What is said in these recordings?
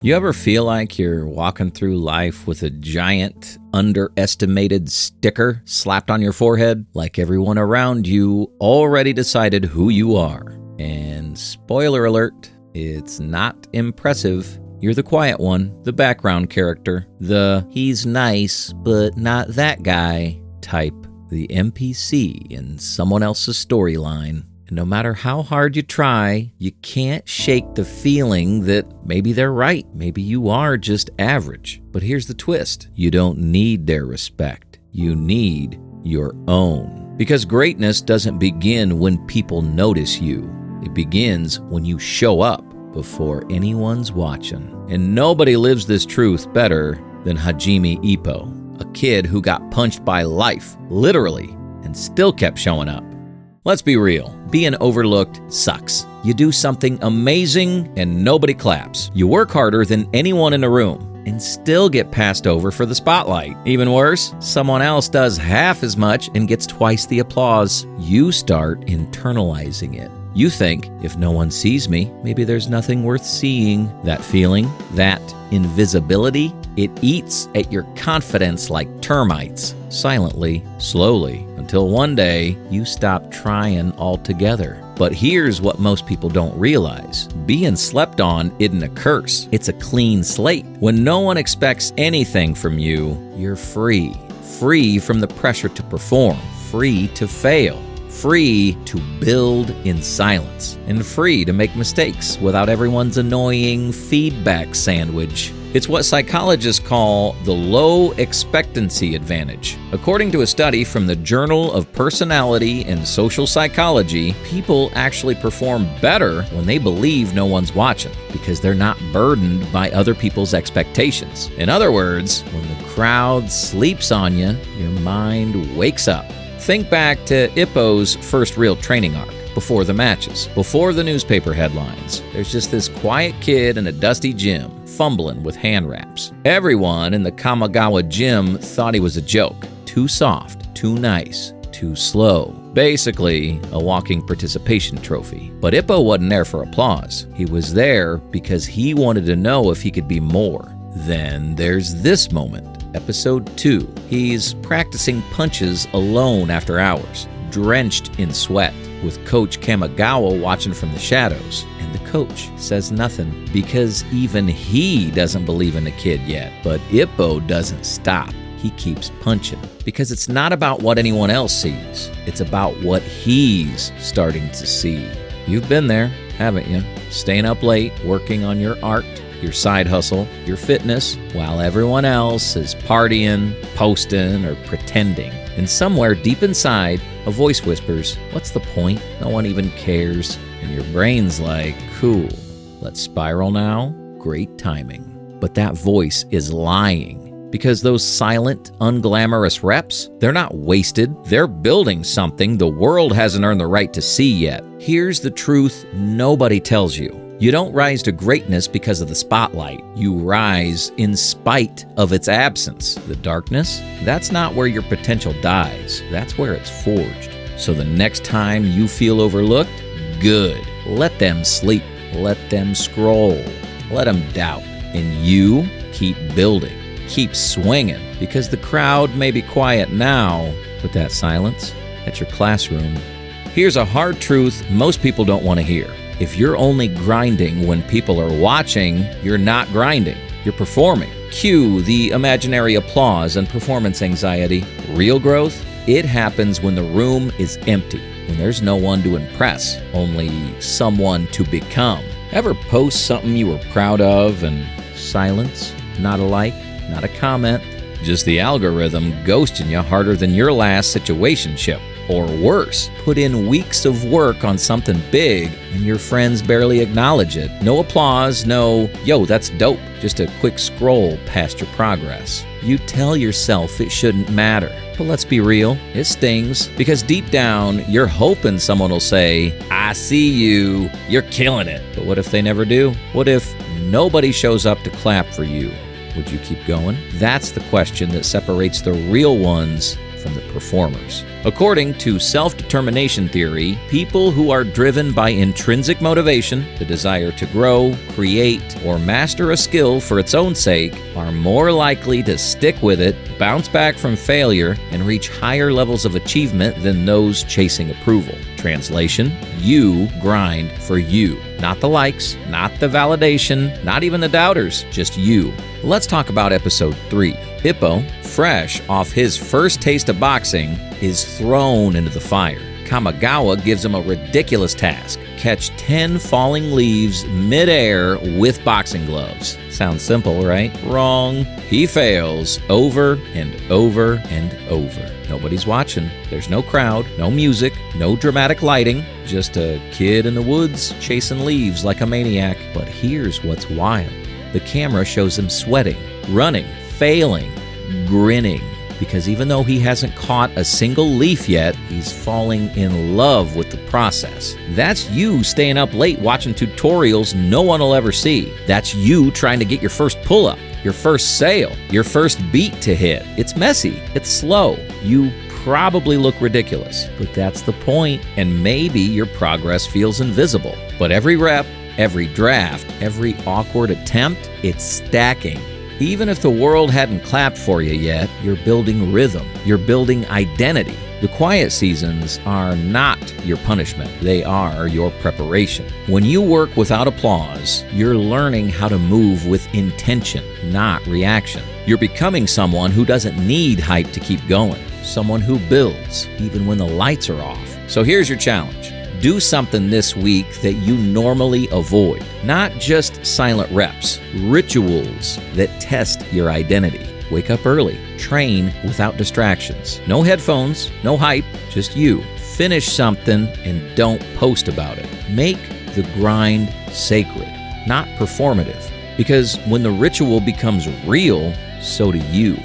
You ever feel like you're walking through life with a giant, underestimated sticker slapped on your forehead? Like everyone around you already decided who you are. And spoiler alert, it's not impressive. You're the quiet one, the background character, the he's nice but not that guy type, the NPC in someone else's storyline. And no matter how hard you try, you can't shake the feeling that maybe they're right. Maybe you are just average. But here's the twist. You don't need their respect. You need your own. Because greatness doesn't begin when people notice you. It begins when you show up before anyone's watching. And nobody lives this truth better than Hajime Ippo, a kid who got punched by life, literally, and still kept showing up. Let's be real. Being overlooked sucks. You do something amazing and nobody claps. You work harder than anyone in the room and still get passed over for the spotlight. Even worse, someone else does half as much and gets twice the applause. You start internalizing it. You think, if no one sees me, maybe there's nothing worth seeing. That feeling, that invisibility, it eats at your confidence like termites, silently, slowly, until one day you stop trying altogether. But here's what most people don't realize. Being slept on isn't a curse. It's a clean slate. When no one expects anything from you, you're free. Free from the pressure to perform. Free to fail. Free to build in silence. And free to make mistakes without everyone's annoying feedback sandwich. It's what psychologists call the low expectancy advantage. According to a study from the Journal of Personality and Social Psychology, people actually perform better when they believe no one's watching because they're not burdened by other people's expectations. In other words, when the crowd sleeps on you, your mind wakes up. Think back to Ippo's first real training arc. Before the matches, before the newspaper headlines, there's just this quiet kid in a dusty gym, fumbling with hand wraps. Everyone in the Kamigawa gym thought he was a joke. Too soft, too nice, too slow. Basically, a walking participation trophy. But Ippo wasn't there for applause. He was there because he wanted to know if he could be more. Then there's this moment, episode 2. He's practicing punches alone after hours, drenched in sweat, with Coach Kamigawa watching from the shadows. And the coach says nothing because even he doesn't believe in the kid yet. But Ippo doesn't stop. He keeps punching because it's not about what anyone else sees. It's about what he's starting to see. You've been there, haven't you? Staying up late, working on your art, your side hustle, your fitness, while everyone else is partying, posting, or pretending. And somewhere deep inside, a voice whispers, "What's the point? No one even cares." And your brain's like, "Cool, let's spiral now." Great timing. But that voice is lying. Because those silent, unglamorous reps, they're not wasted. They're building something the world hasn't earned the right to see yet. Here's the truth nobody tells you. You don't rise to greatness because of the spotlight. You rise in spite of its absence. The darkness, that's not where your potential dies. That's where it's forged. So the next time you feel overlooked, good. Let them sleep. Let them scroll. Let them doubt. And you keep building. Keep swinging. Because the crowd may be quiet now, but that silence at your classroom. Here's a hard truth most people don't want to hear. If you're only grinding when people are watching, you're not grinding. You're performing. Cue the imaginary applause and performance anxiety. Real growth, it happens when the room is empty, when there's no one to impress, only someone to become. Ever post something you were proud of and silence? Not a like, not a comment, just the algorithm ghosting you harder than your last situationship. Or worse, put in weeks of work on something big and your friends barely acknowledge it. No applause, no, "Yo, that's dope." Just a quick scroll past your progress. You tell yourself it shouldn't matter. But let's be real, it stings. Because deep down, you're hoping someone will say, "I see you, you're killing it." But what if they never do? What if nobody shows up to clap for you? Would you keep going? That's the question that separates the real ones from the performers. According to self-determination theory, people who are driven by intrinsic motivation, the desire to grow, create, or master a skill for its own sake, are more likely to stick with it, bounce back from failure, and reach higher levels of achievement than those chasing approval. Translation: you grind for you. Not the likes, not the validation, not even the doubters, just you. Let's talk about episode 3. Ippo, fresh off his first taste of boxing, is thrown into the fire. Kamigawa gives him a ridiculous task: catch 10 falling leaves midair with boxing gloves. Sounds simple, right? Wrong. He fails over and over and over. Nobody's watching. There's no crowd, no music, no dramatic lighting, just a kid in the woods chasing leaves like a maniac. But here's what's wild. The camera shows him sweating, running, failing, grinning. Because even though he hasn't caught a single leaf yet, he's falling in love with the process. That's you staying up late watching tutorials no one will ever see. That's you trying to get your first pull-up, your first sail, your first beat to hit. It's messy. It's slow. You probably look ridiculous, but that's the point. And maybe your progress feels invisible. But every rep, every draft, every awkward attempt, it's stacking. Even if the world hadn't clapped for you yet, you're building rhythm. You're building identity. The quiet seasons are not your punishment. They are your preparation. When you work without applause, you're learning how to move with intention, not reaction. You're becoming someone who doesn't need hype to keep going. Someone who builds, even when the lights are off. So here's your challenge. Do something this week that you normally avoid. Not just silent reps, rituals that test your identity. Wake up early. Train without distractions. No headphones, no hype, just you. Finish something and don't post about it. Make the grind sacred, not performative. Because when the ritual becomes real, so do you.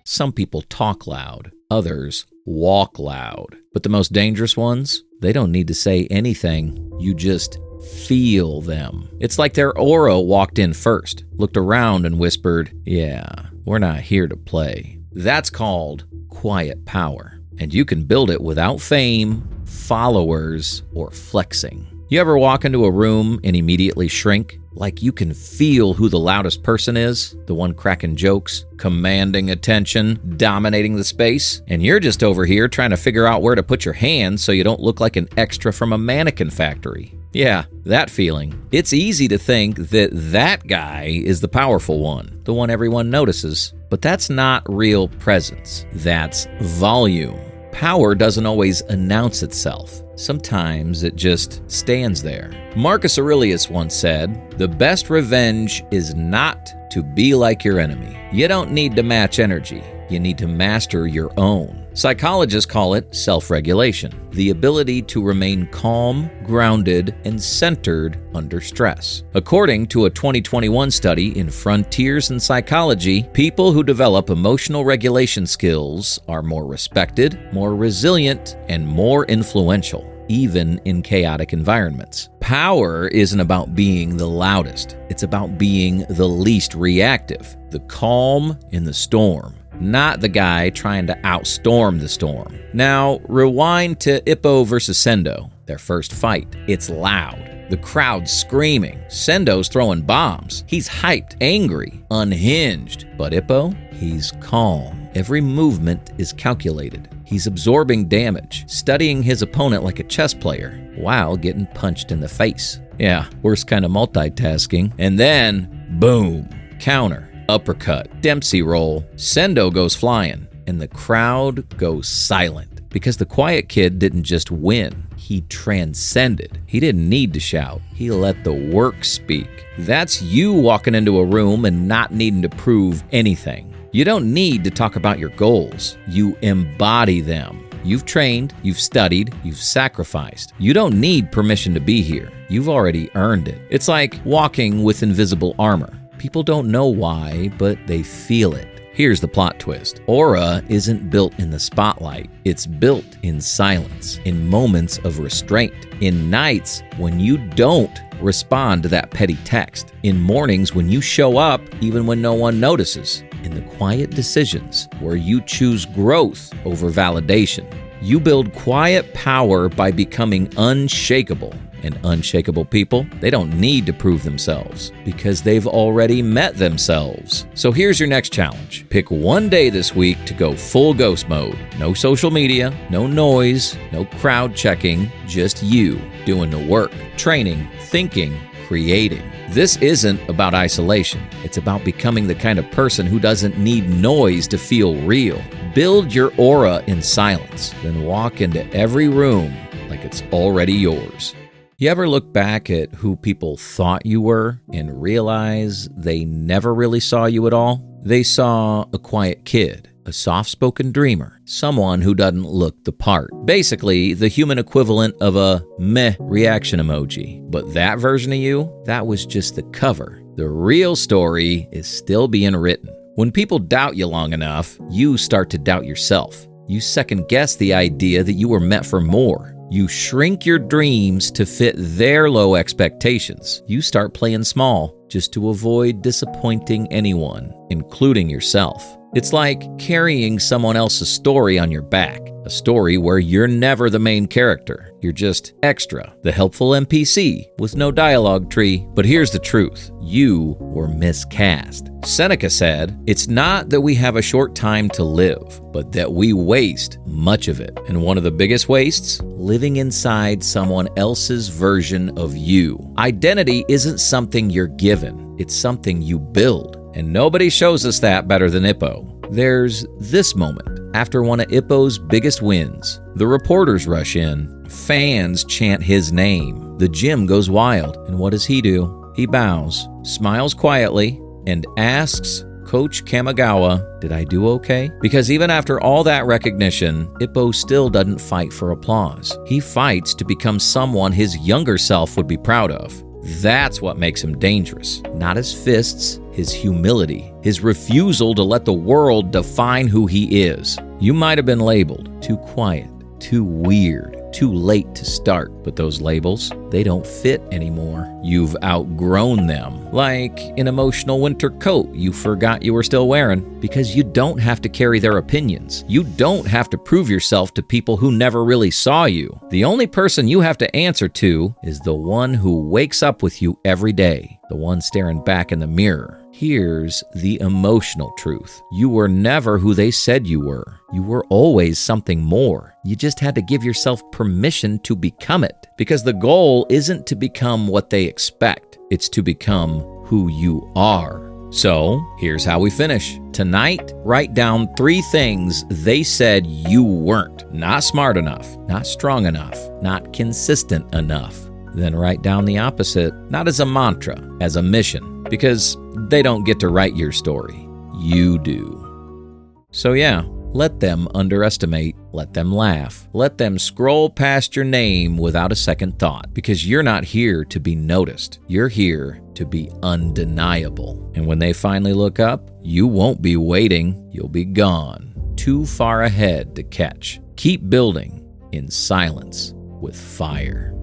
Some people talk loud, others walk loud. But the most dangerous ones, they don't need to say anything. You just feel them. It's like their aura walked in first, looked around and whispered, "Yeah, we're not here to play." That's called quiet power. And you can build it without fame, followers, or flexing. You ever walk into a room and immediately shrink? Like you can feel who the loudest person is, the one cracking jokes, commanding attention, dominating the space, and you're just over here trying to figure out where to put your hands so you don't look like an extra from a mannequin factory. Yeah, that feeling. It's easy to think that guy is the powerful one, the one everyone notices, but that's not real presence. That's volume. Power doesn't always announce itself. Sometimes it just stands there. Marcus Aurelius once said, "The best revenge is not to be like your enemy." You don't need to match energy. You need to master your own. Psychologists call it self-regulation, the ability to remain calm, grounded, and centered under stress. According to a 2021 study in Frontiers in Psychology, people who develop emotional regulation skills are more respected, more resilient, and more influential, even in chaotic environments. Power isn't about being the loudest. It's about being the least reactive, the calm in the storm. Not the guy trying to outstorm the storm. Now, rewind to Ippo versus Sendo, their first fight. It's loud. The crowd's screaming. Sendo's throwing bombs. He's hyped, angry, unhinged. But Ippo, he's calm. Every movement is calculated. He's absorbing damage, studying his opponent like a chess player, while getting punched in the face. Yeah, worst kind of multitasking. And then, boom, counter. Uppercut, Dempsey roll, Sendo goes flying, and the crowd goes silent. Because the quiet kid didn't just win, he transcended. He didn't need to shout. He let the work speak. That's you walking into a room and not needing to prove anything. You don't need to talk about your goals. You embody them. You've trained, you've studied, you've sacrificed. You don't need permission to be here. You've already earned it. It's like walking with invisible armor. People don't know why, but they feel it. Here's the plot twist. Aura isn't built in the spotlight. It's built in silence, in moments of restraint, in nights when you don't respond to that petty text, in mornings when you show up even when no one notices. in the quiet decisions where you choose growth over validation. You build quiet power by becoming unshakable. And unshakable people, they don't need to prove themselves because they've already met themselves. So here's your next challenge. Pick one day this week to go full ghost mode. No social media, no noise, no crowd checking, just you doing the work, training, thinking, creating. This isn't about isolation. It's about becoming the kind of person who doesn't need noise to feel real. Build your aura in silence, then walk into every room like it's already yours. You ever look back at who people thought you were and realize they never really saw you at all? They saw a quiet kid, a soft-spoken dreamer, someone who doesn't look the part. Basically, the human equivalent of a meh reaction emoji. But that version of you, that was just the cover. The real story is still being written. When people doubt you long enough, you start to doubt yourself. You second-guess the idea that you were meant for more. You shrink your dreams to fit their low expectations. You start playing small just to avoid disappointing anyone, including yourself. It's like carrying someone else's story on your back, a story where you're never the main character. You're just extra, the helpful NPC with no dialogue tree. But here's the truth. You were miscast. Seneca said, "It's not that we have a short time to live, but that we waste much of it." And one of the biggest wastes? Living inside someone else's version of you. Identity isn't something you're given. It's something you build. And nobody shows us that better than Ippo. There's this moment after one of Ippo's biggest wins. The reporters rush in. Fans chant his name. The gym goes wild. And what does he do? He bows, smiles quietly, and asks Coach Kamigawa, "Did I do okay?" Because even after all that recognition, Ippo still doesn't fight for applause. He fights to become someone his younger self would be proud of. That's what makes him dangerous. Not his fists, his humility, his refusal to let the world define who he is. You might have been labeled too quiet, too weird, too late to start, but those labels, they don't fit anymore. You've outgrown them. Like an emotional winter coat you forgot you were still wearing, because you don't have to carry their opinions. You don't have to prove yourself to people who never really saw you. The only person you have to answer to is the one who wakes up with you every day, the one staring back in the mirror. Here's the emotional truth. You were never who they said you were. You were always something more. You just had to give yourself permission to become it. Because the goal isn't to become what they expect. It's to become who you are. So, here's how we finish. Tonight, write down 3 things they said you weren't. Not smart enough, not strong enough, not consistent enough. Then write down the opposite, not as a mantra, as a mission. Because they don't get to write your story. You do. So yeah, let them underestimate, let them laugh, let them scroll past your name without a second thought. Because you're not here to be noticed. You're here to be undeniable. And when they finally look up, you won't be waiting. You'll be gone. Too far ahead to catch. Keep building in silence with fire.